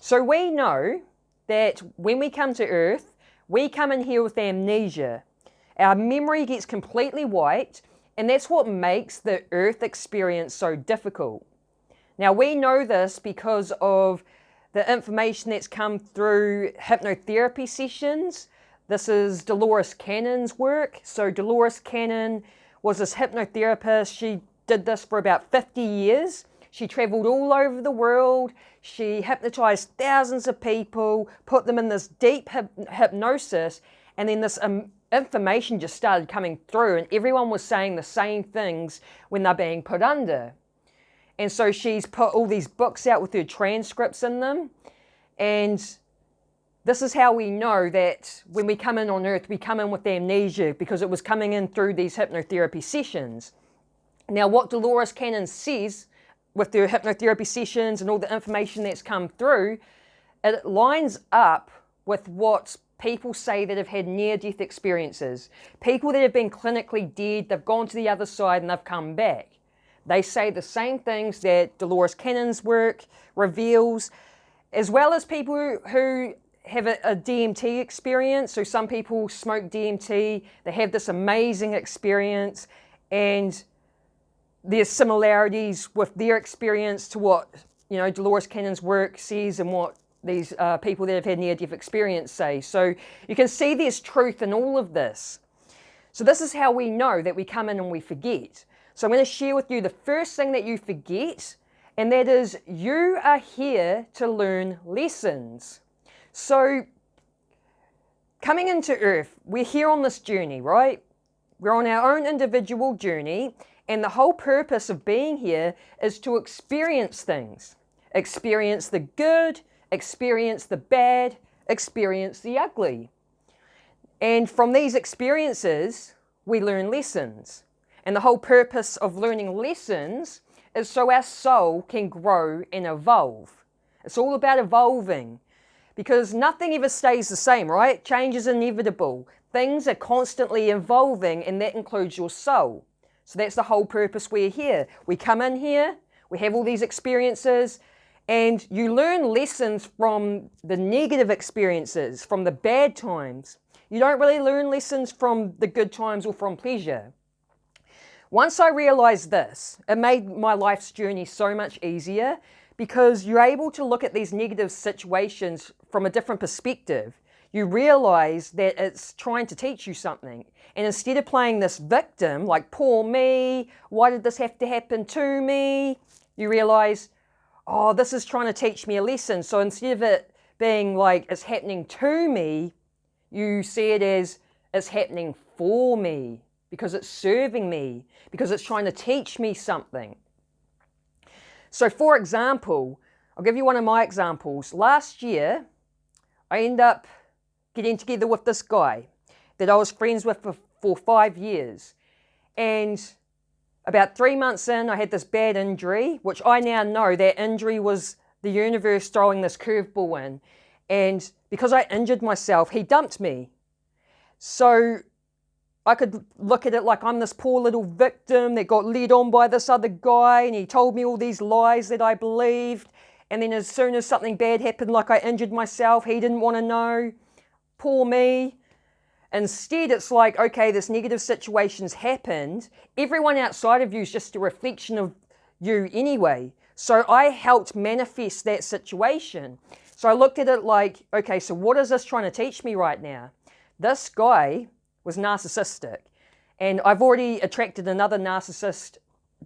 So we know that when we come to Earth, we come in here with amnesia. Our memory gets completely wiped, and that's what makes the Earth experience so difficult. Now we know this because of the information that's come through hypnotherapy sessions. This is Dolores Cannon's work. So Dolores Cannon was this hypnotherapist. She did this for about 50 years. She traveled all over the world. She hypnotized thousands of people, put them in this deep hypnosis, and then this information just started coming through, and everyone was saying the same things when they're being put under. And so she's put all these books out with her transcripts in them, and this is how we know that when we come in on Earth, we come in with amnesia, because it was coming in through these hypnotherapy sessions. Now, what Dolores Cannon says with her hypnotherapy sessions and all the information that's come through, it lines up with what people say that have had near-death experiences. People that have been clinically dead, they've gone to the other side and they've come back. They say the same things that Dolores Cannon's work reveals, as well as people who have a DMT experience. So some people smoke DMT, they have this amazing experience, and there's similarities with their experience to what, you know, Dolores Cannon's work says and what these people that have had near-death experience say. So you can see there's truth in all of this. So this is how we know that we come in and we forget. So I'm going to share with you the first thing that you forget, and that is you are here to learn lessons. So coming into Earth, we're here on this journey, right? We're on our own individual journey, and the whole purpose of being here is to experience things. Experience the good, experience the bad, experience the ugly. And from these experiences, we learn lessons. And the whole purpose of learning lessons is so our soul can grow and evolve. It's all about evolving, because nothing ever stays the same, right? Change is inevitable. Things are constantly evolving, and that includes your soul. So that's the whole purpose we're here. We come in here, we have all these experiences, and you learn lessons from the negative experiences, from the bad times. You don't really learn lessons from the good times or from pleasure. Once I realized this, it made my life's journey so much easier, because you're able to look at these negative situations from a different perspective. You realize that it's trying to teach you something. And instead of playing this victim, like, poor me, why did this have to happen to me? You realize, oh, this is trying to teach me a lesson. So instead of it being like it's happening to me, you see it as it's happening for me, because it's serving me, because it's trying to teach me something. So for example, I'll give you one of my examples. Last year, I ended up getting together with this guy that I was friends with for 5 years. And about 3 months in, I had this bad injury, which I now know that injury was the universe throwing this curveball in. And because I injured myself, he dumped me. So I could look at it like I'm this poor little victim that got led on by this other guy, and he told me all these lies that I believed. And then as soon as something bad happened, like I injured myself, he didn't want to know. Poor me. Instead, it's like, okay, this negative situation's happened. Everyone outside of you is just a reflection of you anyway. So I helped manifest that situation. So I looked at it like, okay, so what is this trying to teach me right now? This guy was narcissistic, and I've already attracted another narcissist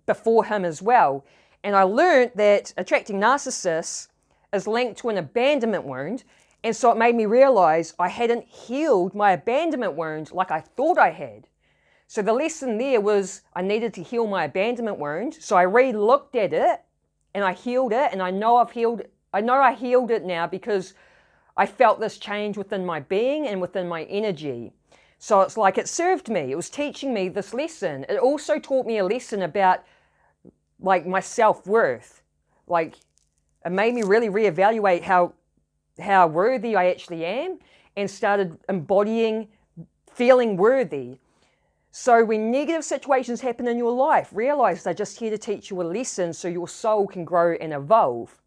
before him as well. And I learned that attracting narcissists is linked to an abandonment wound. And so it made me realize I hadn't healed my abandonment wound like I thought I had. So the lesson there was I needed to heal my abandonment wound. So I re-looked at it and I healed it, and I know I healed it now because I felt this change within my being and within my energy. So it's like it served me. It was teaching me this lesson. It also taught me a lesson about like my self-worth. Like it made me really reevaluate how worthy I actually am, and started embodying feeling worthy. So when negative situations happen in your life, realize they're just here to teach you a lesson so your soul can grow and evolve.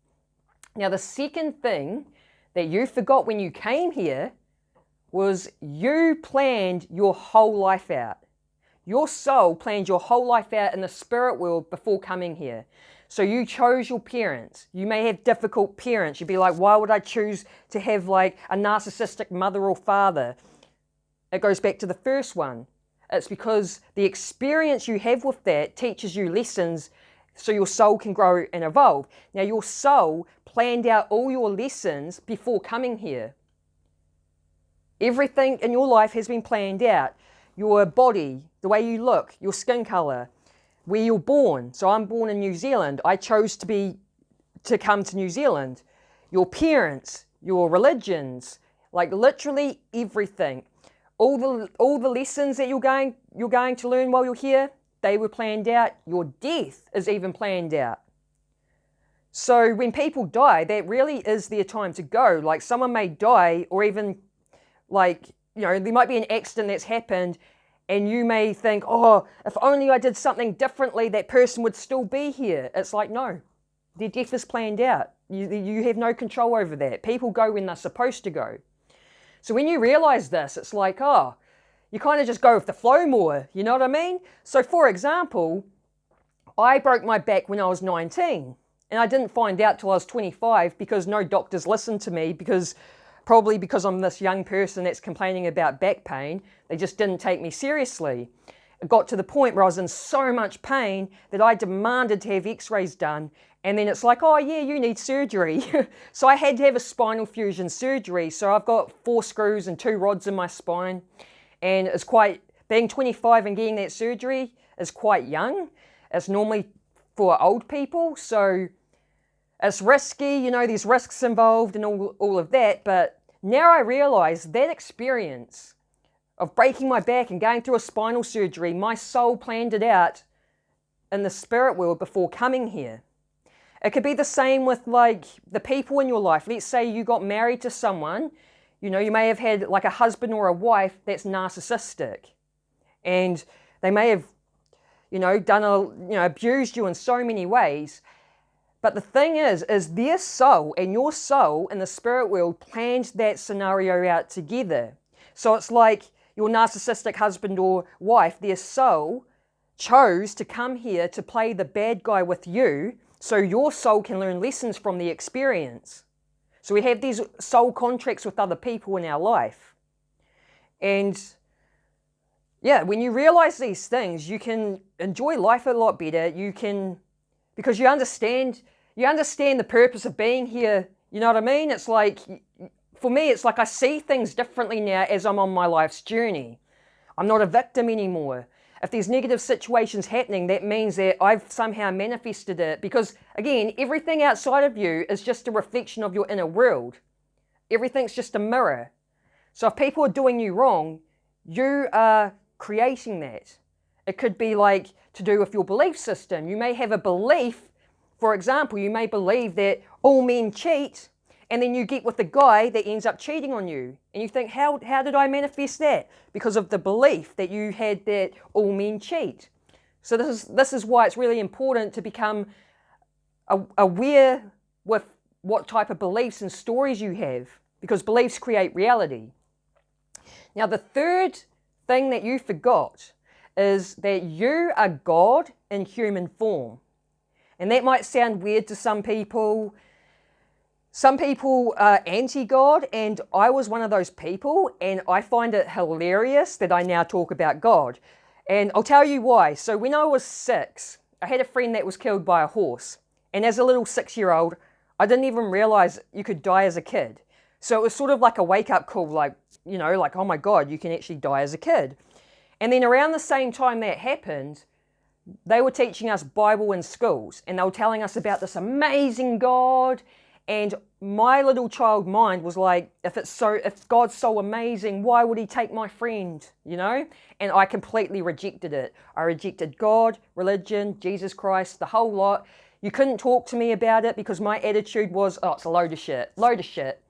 Now, the second thing that you forgot when you came here was you planned your whole life out. Your soul planned your whole life out in the spirit world before coming here. So you chose your parents. You may have difficult parents. You'd be like, why would I choose to have like a narcissistic mother or father? It goes back to the first one. It's because the experience you have with that teaches you lessons so your soul can grow and evolve. Now, your soul planned out all your lessons before coming here. Everything in your life has been planned out. Your body, the way you look, your skin color, where you're born. So I'm born in New Zealand. I chose to come to New Zealand. Your parents, your religions, like literally everything. All the lessons that you're going to learn while you're here, they were planned out. Your death is even planned out. So when people die, that really is their time to go. Like someone may die, or even like, there might be an accident that's happened and you may think, oh, if only I did something differently, that person would still be here. It's like, no, their death is planned out. You have no control over that. People go when they're supposed to go. So when you realize this, it's like, oh, you kind of just go with the flow more. You know what I mean? So for example, I broke my back when I was 19 and I didn't find out till I was 25 because no doctors listened to me probably because I'm this young person that's complaining about back pain. They just didn't take me seriously. It got to the point where I was in so much pain that I demanded to have x-rays done. And then it's like, oh yeah, you need surgery. So I had to have a spinal fusion surgery. So I've got 4 screws and 2 rods in my spine. And it's being 25 and getting that surgery is quite young. It's normally for old people. So it's risky, there's risks involved and all of that. But now I realize that experience of breaking my back and going through a spinal surgery, my soul planned it out in the spirit world before coming here. It could be the same with like the people in your life. Let's say you got married to someone, you may have had like a husband or a wife that's narcissistic. And they may have, abused you in so many ways. But the thing is their soul and your soul in the spirit world planned that scenario out together. So it's like your narcissistic husband or wife, their soul chose to come here to play the bad guy with you so your soul can learn lessons from the experience. So we have these soul contracts with other people in our life. And yeah, when you realize these things, you can enjoy life a lot better. Because you understand the purpose of being here. You know what I mean? It's like, for me, it's like I see things differently now as I'm on my life's journey. I'm not a victim anymore. If there's negative situations happening, that means that I've somehow manifested it. Because again, everything outside of you is just a reflection of your inner world. Everything's just a mirror. So if people are doing you wrong, you are creating that. It could be like to do with your belief system. You may have a belief, for example, you may believe that all men cheat, and then you get with the guy that ends up cheating on you. And you think, how did I manifest that? Because of the belief that you had that all men cheat. So this is why it's really important to become aware with what type of beliefs and stories you have, because beliefs create reality. Now, the third thing that you forgot is that you are God in human form. And that might sound weird to some people. Some people are anti-God, and I was one of those people, and I find it hilarious that I now talk about God. And I'll tell you why. So when I was 6, I had a friend that was killed by a horse. And as a little 6-year-old, I didn't even realize you could die as a kid. So it was sort of like a wake-up call, like, oh my God, you can actually die as a kid. And then around the same time that happened, they were teaching us Bible in schools, and they were telling us about this amazing God. And my little child mind was like, if God's so amazing, why would he take my friend, And I completely rejected it. I rejected God, religion, Jesus Christ, the whole lot. You couldn't talk to me about it because my attitude was, oh, it's a load of shit.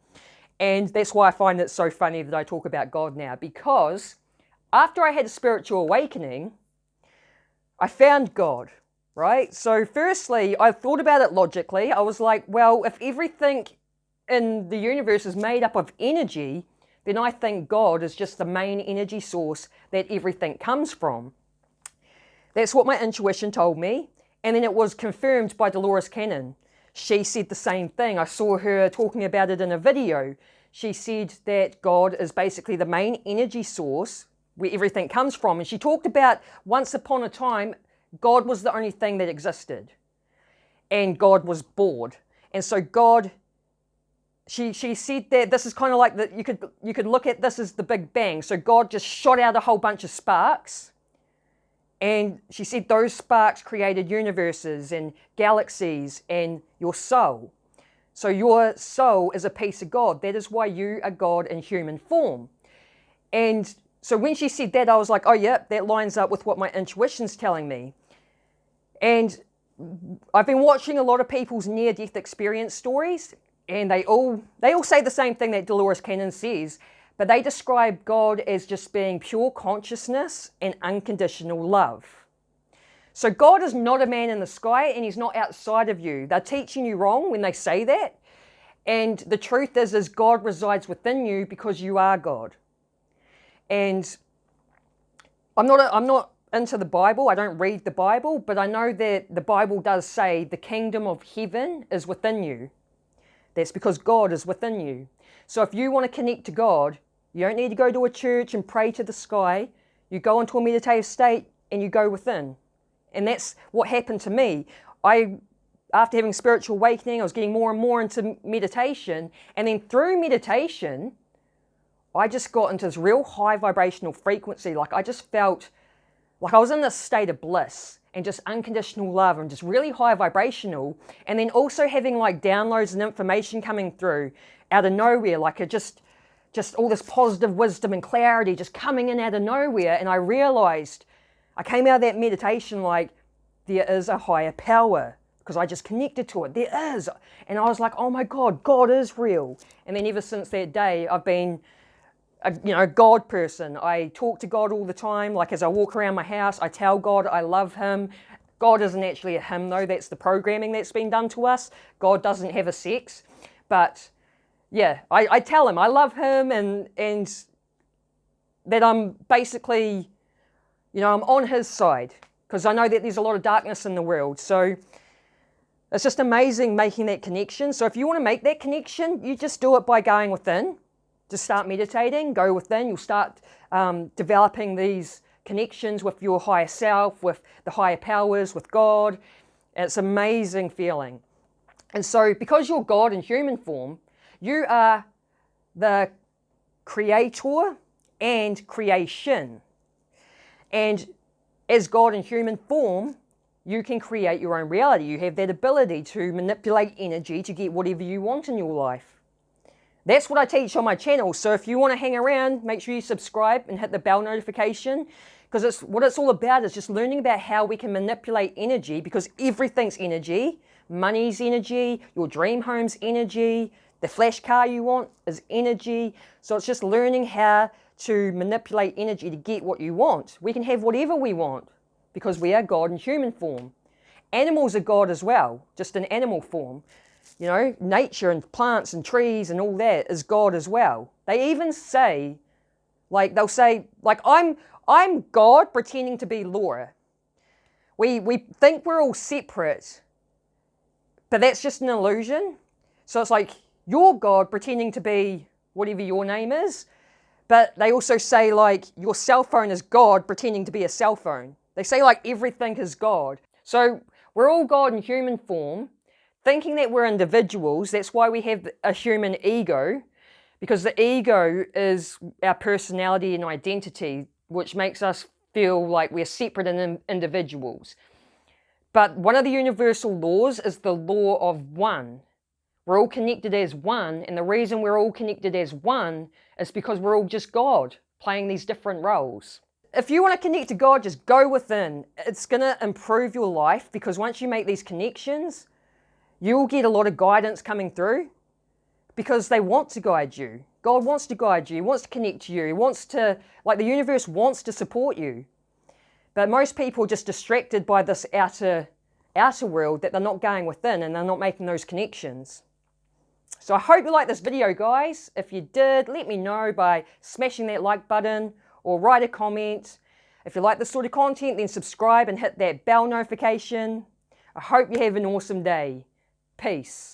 And that's why I find it so funny that I talk about God now, because after I had a spiritual awakening, I found God. right? So firstly, I thought about it logically. I was like, well, if everything in the universe is made up of energy, then I think God is just the main energy source that everything comes from. That's what my intuition told me. And then it was confirmed by Dolores Cannon. She said the same thing. I saw her talking about it in a video. She said that God is basically the main energy source where everything comes from. And she talked about once upon a time, God was the only thing that existed. And God was bored. And so God, she said that this is kind of like, you could look at this as the Big Bang. So God just shot out a whole bunch of sparks. And she said those sparks created universes and galaxies and your soul. So your soul is a piece of God. That is why you are God in human form. And so when she said that, I was like, oh yeah, that lines up with what my intuition's telling me. And I've been watching a lot of people's near-death experience stories, and they all say the same thing that Dolores Cannon says, but they describe God as just being pure consciousness and unconditional love. So God is not a man in the sky, and he's not outside of you. They're teaching you wrong when they say that. And the truth is God resides within you because you are God. And I'm not into the Bible. I don't read the Bible, but I know that the Bible does say the kingdom of heaven is within you. That's because God is within you. So if you want to connect to God, you don't need to go to a church and pray to the sky. You go into a meditative state and you go within. And that's what happened to me. After having spiritual awakening, I was getting more and more into meditation. And then through meditation, I just got into this real high vibrational frequency. Like I just felt like I was in this state of bliss and just unconditional love and just really high vibrational. And then also having like downloads and information coming through out of nowhere, like it just all this positive wisdom and clarity just coming in out of nowhere. And I realized, I came out of that meditation like, there is a higher power, because I just connected to it. There is. And I was like, oh my God, God is real. And then ever since that day, I've been a God person. I talk to God all the time. Like as I walk around my house, I tell God I love him. God isn't actually a him though. That's the programming that's been done to us. God doesn't have a sex. But yeah, I tell him I love him and that I'm basically, I'm on his side, because I know that there's a lot of darkness in the world. So it's just amazing making that connection. So if you want to make that connection, you just do it by going within. Just start meditating, go within. You'll start developing these connections with your higher self, with the higher powers, with God. And it's an amazing feeling. And so because you're God in human form, you are the creator and creation. And as God in human form, you can create your own reality. You have that ability to manipulate energy to get whatever you want in your life. That's what I teach on my channel. So if you want to hang around, make sure you subscribe and hit the bell notification, because what it's all about is just learning about how we can manipulate energy, because everything's energy. Money's energy, your dream home's energy, the flash car you want is energy. So it's just learning how to manipulate energy to get what you want. We can have whatever we want because we are God in human form. Animals are God as well, just in animal form. Nature and plants and trees and all that is God as well. They even say, they'll say, I'm God pretending to be Laura. We think we're all separate, but that's just an illusion. So it's like, you're God pretending to be whatever your name is, but they also say your cell phone is God pretending to be a cell phone. They say everything is God. So we're all God in human form, thinking that we're individuals. That's why we have a human ego, because the ego is our personality and identity, which makes us feel like we're separate individuals. But one of the universal laws is the law of one. We're all connected as one, and the reason we're all connected as one is because we're all just God, playing these different roles. If you want to connect to God, just go within. It's going to improve your life, because once you make these connections, you'll get a lot of guidance coming through, because they want to guide you. God wants to guide you. He wants to connect to you. He wants to, the universe wants to support you. But most people are just distracted by this outer outer world that they're not going within, and they're not making those connections. So I hope you liked this video, guys. If you did, let me know by smashing that like button or write a comment. If you like this sort of content, then subscribe and hit that bell notification. I hope you have an awesome day. Peace.